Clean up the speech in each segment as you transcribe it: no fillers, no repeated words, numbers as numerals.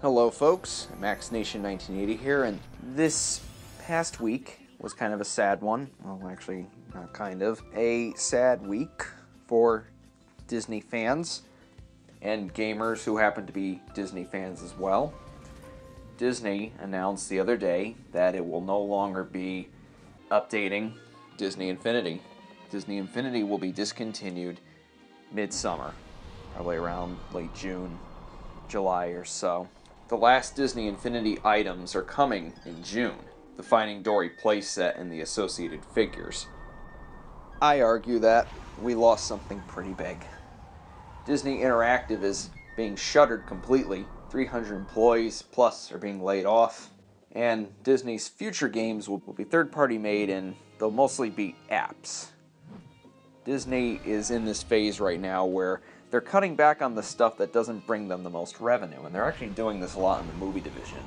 Hello folks, Max Nation 1980 here, and this past week was kind of a sad one. Well, actually, not kind of. A sad week for Disney fans and gamers who happen to be Disney fans as well. Disney announced the other day that it will no longer be updating Disney Infinity. Disney Infinity will be discontinued midsummer, probably around late June, July or so. The last Disney Infinity items are coming in June. The Finding Dory playset and the associated figures. I argue that we lost something pretty big. Disney Interactive is being shuttered completely. 300 employees plus are being laid off. And Disney's future games will be third-party made, and they'll mostly be apps. Disney is in this phase right now where they're cutting back on the stuff that doesn't bring them the most revenue, and they're actually doing this a lot in the movie division.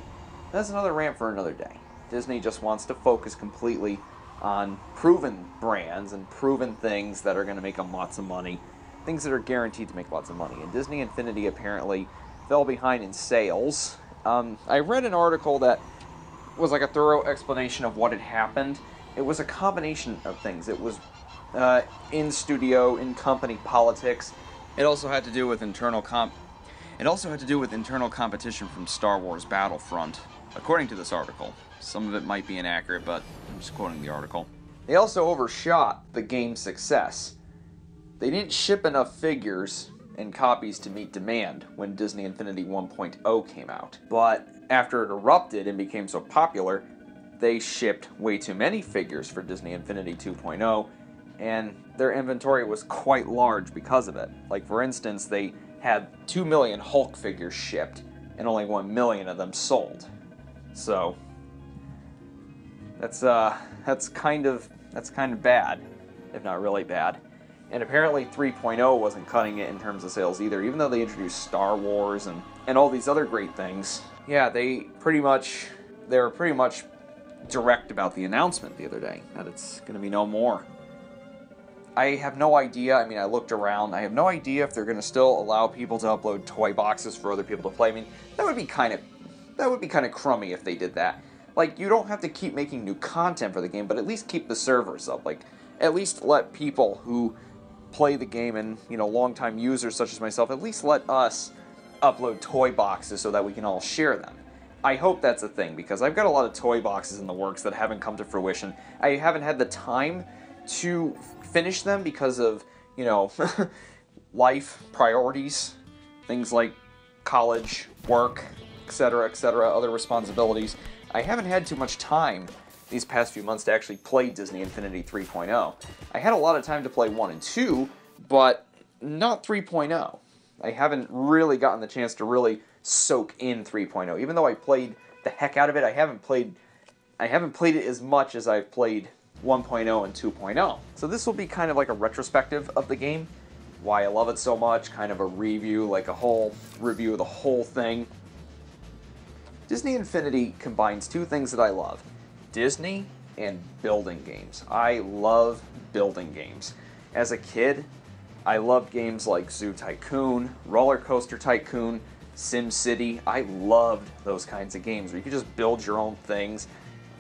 That's another rant for another day. Disney just wants to focus completely on proven brands and proven things that are going to make them lots of money, things that are guaranteed to make lots of money. And Disney Infinity apparently fell behind in sales. I read an article that was like a thorough explanation of what had happened. It was a combination of things. It was in-studio, in-company politics. It also had to do with internal competition from Star Wars Battlefront, according to this article. Some of it might be inaccurate, but I'm just quoting the article. They also overshot the game's success. They didn't ship enough figures and copies to meet demand when Disney Infinity 1.0 came out. But after it erupted and became so popular, they shipped way too many figures for Disney Infinity 2.0, and their inventory was quite large because of it. Like, for instance, they had 2 million Hulk figures shipped, and only 1 million of them sold. So that's kind of bad, if not really bad. And apparently 3.0 wasn't cutting it in terms of sales either, even though they introduced Star Wars and all these other great things. Yeah, they were pretty much direct about the announcement the other day, that it's going to be no more. I have no idea. I mean, I looked around. I have no idea if they're going to still allow people to upload toy boxes for other people to play. I mean, that would be kind of crummy if they did that. Like, you don't have to keep making new content for the game, but at least keep the servers up. Like, at least let people who play the game and, longtime users such as myself, at least let us upload toy boxes so that we can all share them. I hope that's a thing, because I've got a lot of toy boxes in the works that haven't come to fruition. I haven't had the time to finish them because of, life priorities, things like college, work, etc., other responsibilities. I haven't had too much time these past few months to actually play Disney Infinity 3.0. I had a lot of time to play 1 and 2, but not 3.0. I haven't really gotten the chance to really soak in 3.0. Even though I played the heck out of it, I haven't played it as much as I've played 1.0 and 2.0. So this will be kind of like a retrospective of the game, why I love it so much, kind of a review, like a whole review of the whole thing. Disney Infinity combines two things that I love: Disney and building games. I love building games. As a kid, I loved games like Zoo Tycoon, Roller Coaster Tycoon, SimCity. I loved those kinds of games where you could just build your own things,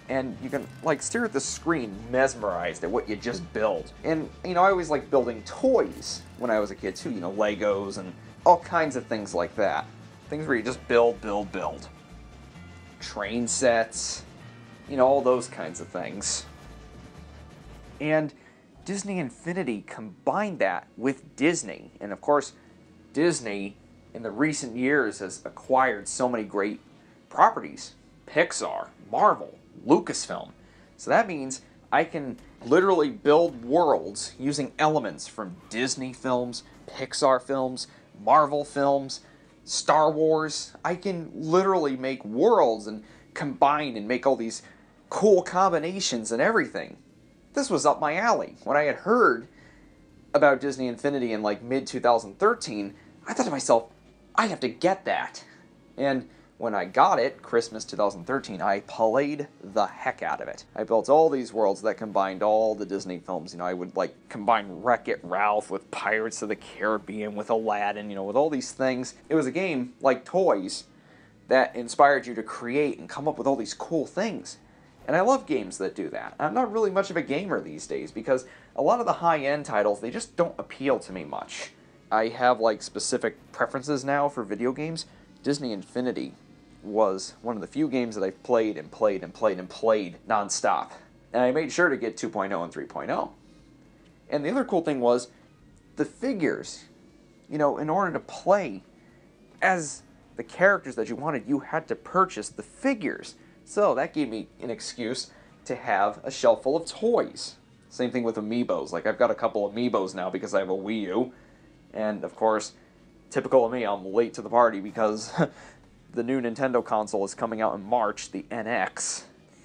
and you can, stare at the screen, mesmerized at what you just build. And, I always liked building toys when I was a kid, too. Legos and all kinds of things like that. Things where you just build. Train sets, all those kinds of things. And Disney Infinity combined that with Disney. And, of course, Disney, in the recent years, has acquired so many great properties. Pixar, Marvel, Lucasfilm. So that means I can literally build worlds using elements from Disney films, Pixar films, Marvel films, Star Wars. I can literally make worlds and combine and make all these cool combinations and everything. This was up my alley. When I had heard about Disney Infinity in mid-2013, I thought to myself, I have to get that. And when I got it, Christmas 2013, I played the heck out of it. I built all these worlds that combined all the Disney films. I would combine Wreck-It Ralph with Pirates of the Caribbean, with Aladdin, with all these things. It was a game like toys, that inspired you to create and come up with all these cool things. And I love games that do that. I'm not really much of a gamer these days because a lot of the high-end titles, they just don't appeal to me much. I have like specific preferences now for video games. Disney Infinity was one of the few games that I've played and played and played and played nonstop. And I made sure to get 2.0 and 3.0. And the other cool thing was the figures. You know, in order to play as the characters that you wanted, you had to purchase the figures. So that gave me an excuse to have a shelf full of toys. Same thing with amiibos. Like, I've got a couple of amiibos now because I have a Wii U. And, of course, typical of me, I'm late to the party because the new Nintendo console is coming out in March, the NX.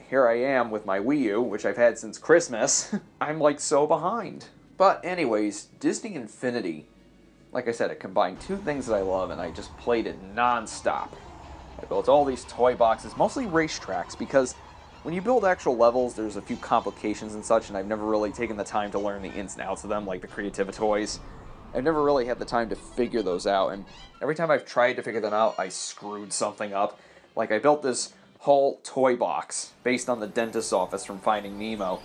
Here I am with my Wii U, which I've had since Christmas. I'm, like, so behind. But anyways, Disney Infinity, like I said, it combined two things that I love, and I just played it non-stop. I built all these toy boxes, mostly racetracks, because when you build actual levels, there's a few complications and such, and I've never really taken the time to learn the ins and outs of them, like the Creativa toys. I've never really had the time to figure those out, and every time I've tried to figure them out, I screwed something up. Like, I built this whole toy box based on the dentist's office from Finding Nemo,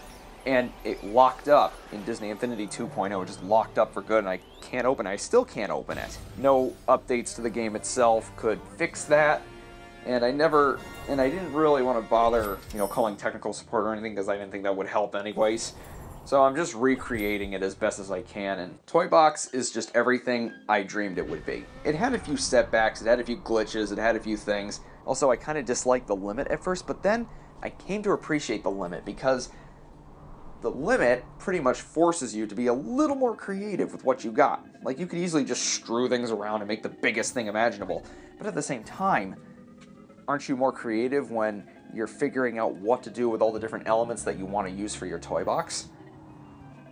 and it locked up in Disney Infinity 2.0. It just locked up for good, and I can't open it. I still can't open it. No updates to the game itself could fix that, and I didn't really want to bother, calling technical support or anything because I didn't think that would help anyways. So I'm just recreating it as best as I can, and Toy Box is just everything I dreamed it would be. It had a few setbacks, it had a few glitches, it had a few things. Also, I kind of disliked the limit at first, but then I came to appreciate the limit because the limit pretty much forces you to be a little more creative with what you got. Like, you could easily just screw things around and make the biggest thing imaginable, but at the same time, aren't you more creative when you're figuring out what to do with all the different elements that you want to use for your toy box?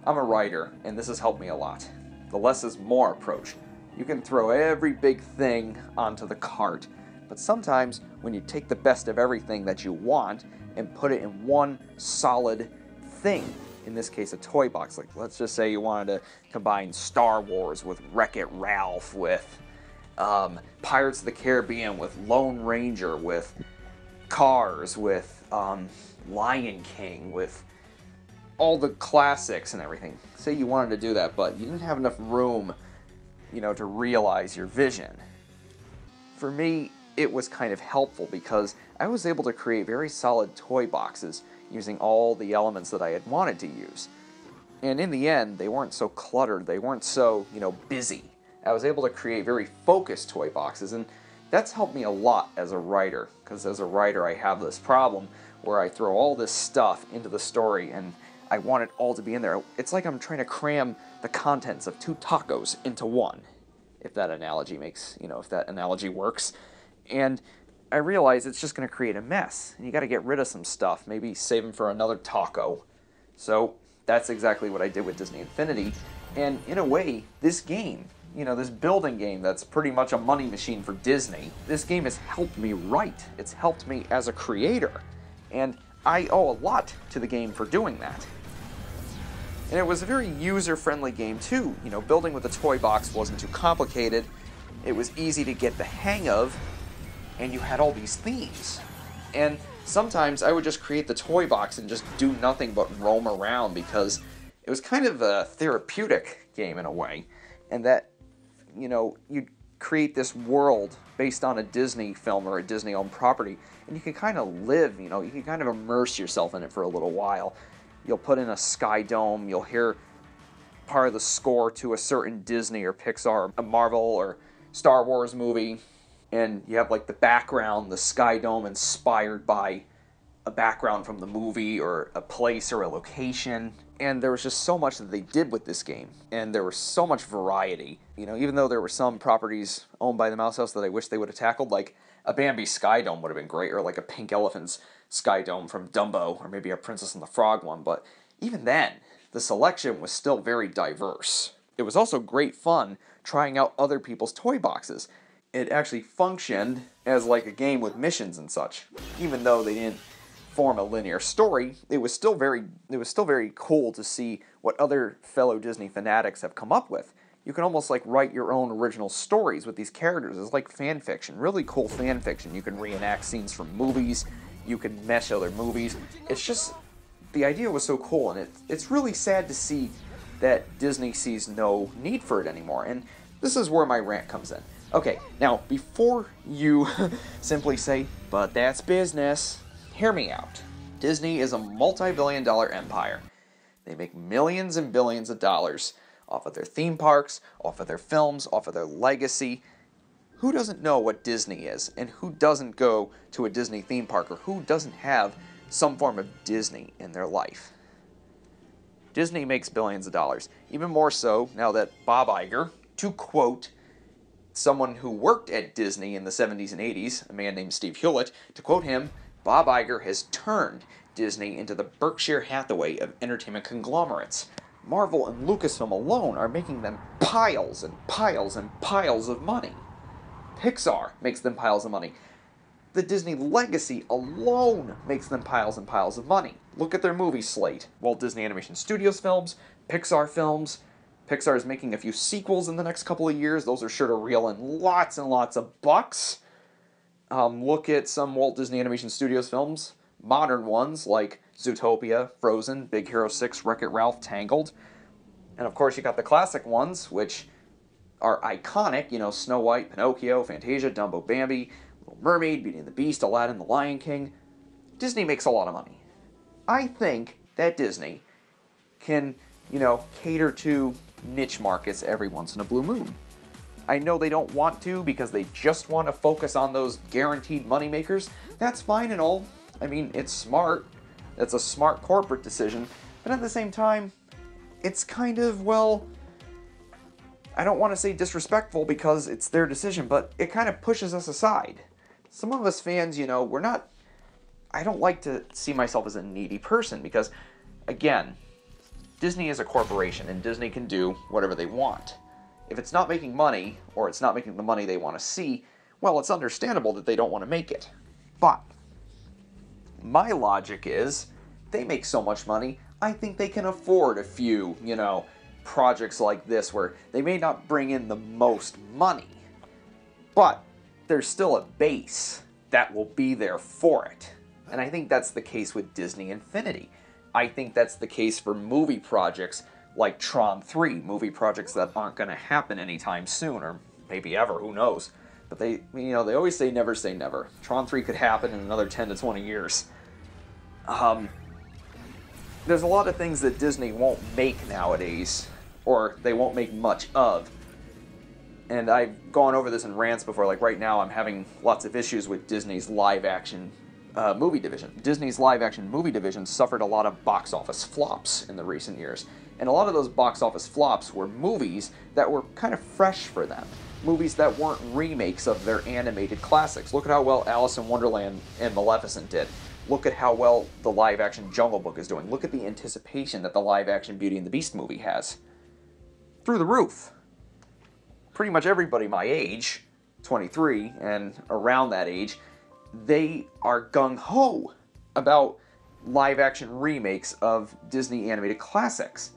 I'm a writer, and this has helped me a lot. The less is more approach. You can throw every big thing onto the cart, but sometimes when you take the best of everything that you want and put it in one solid thing, in this case a toy box, like let's just say you wanted to combine Star Wars with Wreck-It Ralph, with Pirates of the Caribbean, with Lone Ranger, with Cars, with Lion King, with all the classics and everything. Say you wanted to do that, but you didn't have enough room, to realize your vision. For me, it was kind of helpful because I was able to create very solid toy boxes using all the elements that I had wanted to use. And in the end, they weren't so cluttered, they weren't so, busy. I was able to create very focused toy boxes, and that's helped me a lot as a writer, because as a writer I have this problem where I throw all this stuff into the story and I want it all to be in there. It's like I'm trying to cram the contents of 2 tacos into one, if that analogy works. And I realize it's just going to create a mess, and you got to get rid of some stuff, maybe save them for another taco. So that's exactly what I did with Disney Infinity, and in a way, this game, this building game that's pretty much a money machine for Disney, this game has helped me write. It's helped me as a creator, and I owe a lot to the game for doing that. And it was a very user-friendly game too. Building with a toy box wasn't too complicated. It was easy to get the hang of, and you had all these themes. And sometimes I would just create the toy box and just do nothing but roam around because it was kind of a therapeutic game in a way. And that, you'd create this world based on a Disney film or a Disney-owned property, and you can kind of live, you can kind of immerse yourself in it for a little while. You'll put in a Sky Dome, you'll hear part of the score to a certain Disney or Pixar, a Marvel or Star Wars movie, and you have like the background, the Sky Dome inspired by a background from the movie or a place or a location. And there was just so much that they did with this game, and there was so much variety. Even though there were some properties owned by the Mouse House that I wish they would have tackled, like a Bambi Sky Dome would have been great, or like a Pink Elephant's Sky Dome from Dumbo, or maybe a Princess and the Frog one, but even then, the selection was still very diverse. It was also great fun trying out other people's toy boxes. It actually functioned as like a game with missions and such. Even though they didn't form a linear story, it was still very cool to see what other fellow Disney fanatics have come up with. you can almost like write your own original stories with these characters. It's like fan fiction, really cool fan fiction. You can reenact scenes from movies, you can mesh other movies. It's just, the idea was so cool, and it's really sad to see that Disney sees no need for it anymore. And this is where my rant comes in. Okay, now, before you simply say, but that's business, hear me out. Disney is a multi-billion-dollar empire. They make millions and billions of dollars off of their theme parks, off of their films, off of their legacy. Who doesn't know what Disney is? And who doesn't go to a Disney theme park? Or who doesn't have some form of Disney in their life? Disney makes billions of dollars. Even more so now that Bob Iger, to quote someone who worked at Disney in the 70s and 80s, a man named Steve Hewlett, to quote him, Bob Iger has turned Disney into the Berkshire Hathaway of entertainment conglomerates. Marvel and Lucasfilm alone are making them piles and piles and piles of money. Pixar makes them piles of money. The Disney legacy alone makes them piles and piles of money. Look at their movie slate. Walt Disney Animation Studios films, Pixar films. Pixar is making a few sequels in the next couple of years. Those are sure to reel in lots and lots of bucks. Look at some Walt Disney Animation Studios films. Modern ones like Zootopia, Frozen, Big Hero 6, Wreck-It Ralph, Tangled. And of course you got the classic ones, which are iconic, you know, Snow White, Pinocchio, Fantasia, Dumbo, Bambi, Little Mermaid, Beauty and the Beast, Aladdin, The Lion King. Disney makes a lot of money. I think that Disney can, you know, cater to niche markets every once in a blue moon. I know they don't want to because they just want to focus on those guaranteed moneymakers. That's fine and all. I mean, it's smart. It's a smart corporate decision. But at the same time, it's kind of, well, I don't want to say disrespectful because it's their decision, but it kind of pushes us aside. Some of us fans, you know, we're not, I don't like to see myself as a needy person because, again, Disney is a corporation and Disney can do whatever they want. If it's not making money, or it's not making the money they want to see, well, it's understandable that they don't want to make it. But my logic is, they make so much money, I think they can afford a few, you know, projects like this where they may not bring in the most money, but there's still a base that will be there for it. And I think that's the case with Disney Infinity. I think that's the case for movie projects like Tron 3, movie projects that aren't going to happen anytime soon, or maybe ever, who knows. But they, you know, they always say never. Tron 3 could happen in another 10 to 20 years. There's a lot of things that Disney won't make nowadays, or they won't make much of. And I've gone over this in rants before, like right now I'm having lots of issues with Disney's live-action movie division. Disney's live-action movie division suffered a lot of box office flops in the recent years. And a lot of those box office flops were movies that were kind of fresh for them. Movies that weren't remakes of their animated classics. Look at how well Alice in Wonderland and Maleficent did. Look at how well the live-action Jungle Book is doing. Look at the anticipation that the live-action Beauty and the Beast movie has. Through the roof. Pretty much everybody my age, 23, and around that age, they are gung-ho about live-action remakes of Disney animated classics.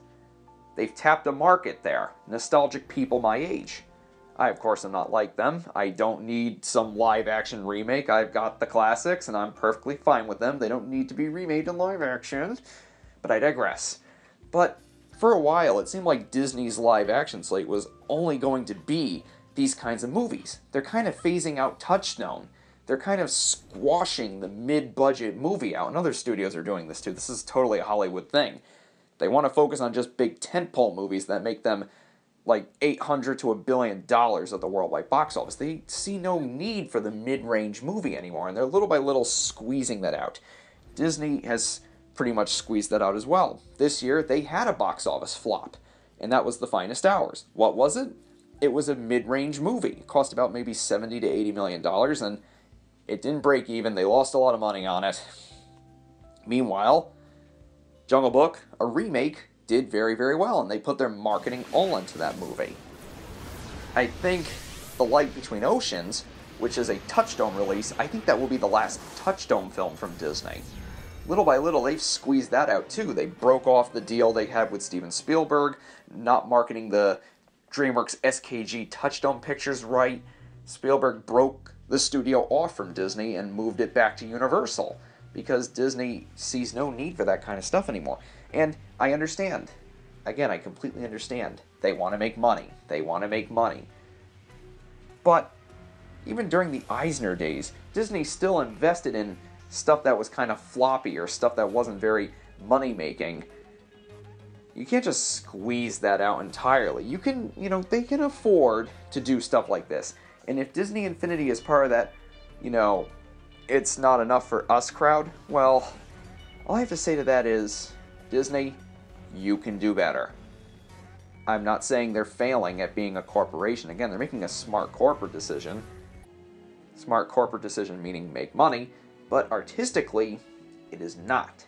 They've tapped a market there. Nostalgic people my age. I, of course, am not like them. I don't need some live-action remake. I've got the classics, and I'm perfectly fine with them. They don't need to be remade in live-action. But I digress. But for a while, it seemed like Disney's live-action slate was only going to be these kinds of movies. They're kind of phasing out Touchstone. They're kind of squashing the mid-budget movie out, and other studios are doing this too. This is totally a Hollywood thing. They want to focus on just big tentpole movies that make them like $800 to $1 billion at the worldwide box office. They see no need for the mid-range movie anymore, and they're little by little squeezing that out. Disney has pretty much squeezed that out as well. This year, they had a box office flop, and that was The Finest Hours. What was it? It was a mid-range movie. It cost about maybe $70 to $80 million, and it didn't break even. They lost a lot of money on it. Meanwhile, Jungle Book, a remake, did very, very well, and they put their marketing all into that movie. I think The Light Between Oceans, which is a Touchstone release, I think that will be the last Touchstone film from Disney. Little by little, they've squeezed that out too. They broke off the deal they had with Steven Spielberg, not marketing the DreamWorks SKG Touchstone Pictures right. Spielberg broke the studio off from Disney and moved it back to Universal because Disney sees no need for that kind of stuff anymore. And I understand. Again, I completely understand. They want to make money. They want to make money. But even during the Eisner days, Disney still invested in stuff that was kind of floppy or stuff that wasn't very money-making. You can't just squeeze that out entirely. You can, they can afford to do stuff like this. And if Disney Infinity is part of that, it's not enough for us crowd, well, all I have to say to that is, Disney, you can do better. I'm not saying they're failing at being a corporation. Again, they're making a smart corporate decision. Smart corporate decision meaning make money, but artistically, it is not.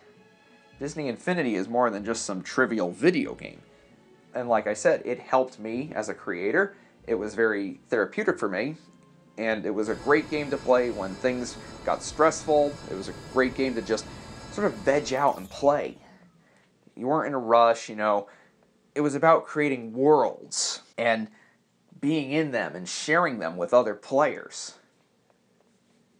Disney Infinity is more than just some trivial video game. And like I said, it helped me as a creator. It was very therapeutic for me, and it was a great game to play when things got stressful. It was a great game to just sort of veg out and play. You weren't in a rush, It was about creating worlds and being in them and sharing them with other players.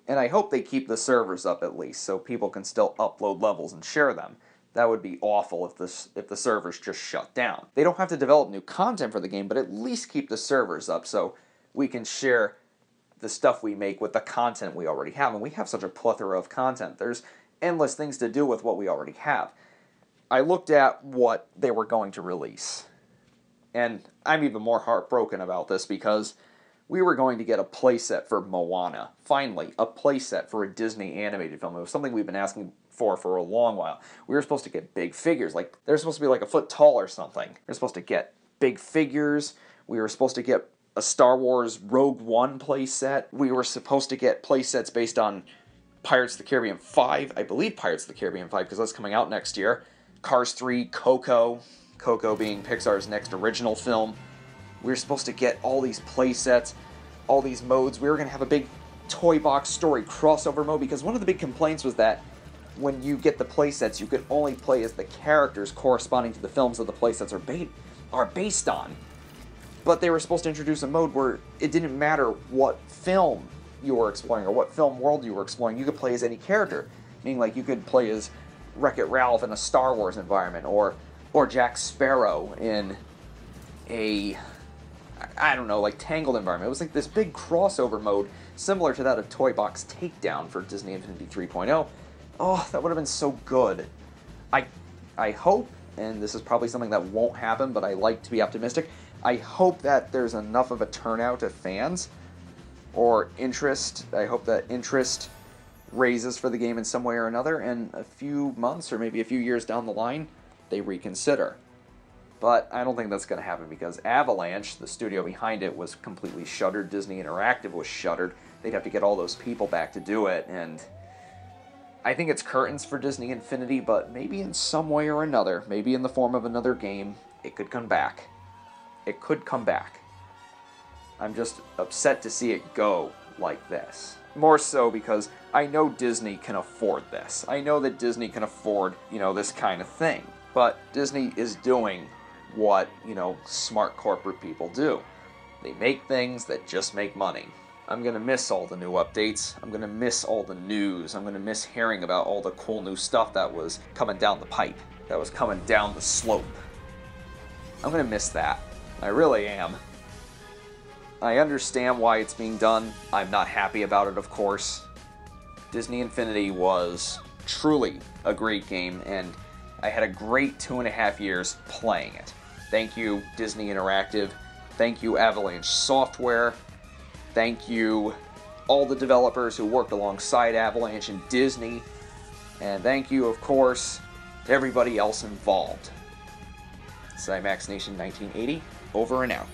And I hope they keep the servers up at least, so people can still upload levels and share them. That would be awful if the servers just shut down. They don't have to develop new content for the game, but at least keep the servers up so we can share the stuff we make with the content we already have. And we have such a plethora of content. There's endless things to do with what we already have. I looked at what they were going to release, and I'm even more heartbroken about this because we were going to get a playset for Moana. Finally, a playset for a Disney animated film. It was something we've been asking for a long while. We were supposed to get big figures. They're supposed to be like a foot tall or something. We're supposed to get big figures. We were supposed to get a Star Wars Rogue One playset. We were supposed to get playsets based on Pirates of the Caribbean 5. I believe Pirates of the Caribbean 5 because that's coming out next year. Cars 3, Coco being Pixar's next original film. We were supposed to get all these playsets, all these modes. We were going to have a big Toy Box Story crossover mode because one of the big complaints was that when you get the playsets, you could only play as the characters corresponding to the films that the playsets are based on. But they were supposed to introduce a mode where it didn't matter what film you were exploring or what film world you were exploring. You could play as any character, meaning you could play as Wreck-It Ralph in a Star Wars environment, or Jack Sparrow in a, Tangled environment. It was like this big crossover mode, similar to that of Toy Box Takedown for Disney Infinity 3.0. Oh, that would have been so good. I hope, and this is probably something that won't happen, but I like to be optimistic, I hope that there's enough of a turnout of fans, or interest. I hope that interest raises for the game in some way or another, and a few months or maybe a few years down the line, they reconsider. But I don't think that's going to happen because Avalanche, the studio behind it, was completely shuttered. Disney Interactive was shuttered. They'd have to get all those people back to do it, and I think it's curtains for Disney Infinity, but maybe in some way or another, maybe in the form of another game, it could come back. It could come back. I'm just upset to see it go like this. More so because I know Disney can afford this. I know that Disney can afford, this kind of thing. But Disney is doing what, smart corporate people do. They make things that just make money. I'm going to miss all the new updates. I'm going to miss all the news. I'm going to miss hearing about all the cool new stuff that was coming down the pipe, that was coming down the slope. I'm going to miss that. I really am. I understand why it's being done. I'm not happy about it, of course. Disney Infinity was truly a great game, and I had a great 2.5 years playing it. Thank you, Disney Interactive. Thank you, Avalanche Software. Thank you, all the developers who worked alongside Avalanche and Disney. And thank you, of course, to everybody else involved. This is IMAX Nation 1980, over and out.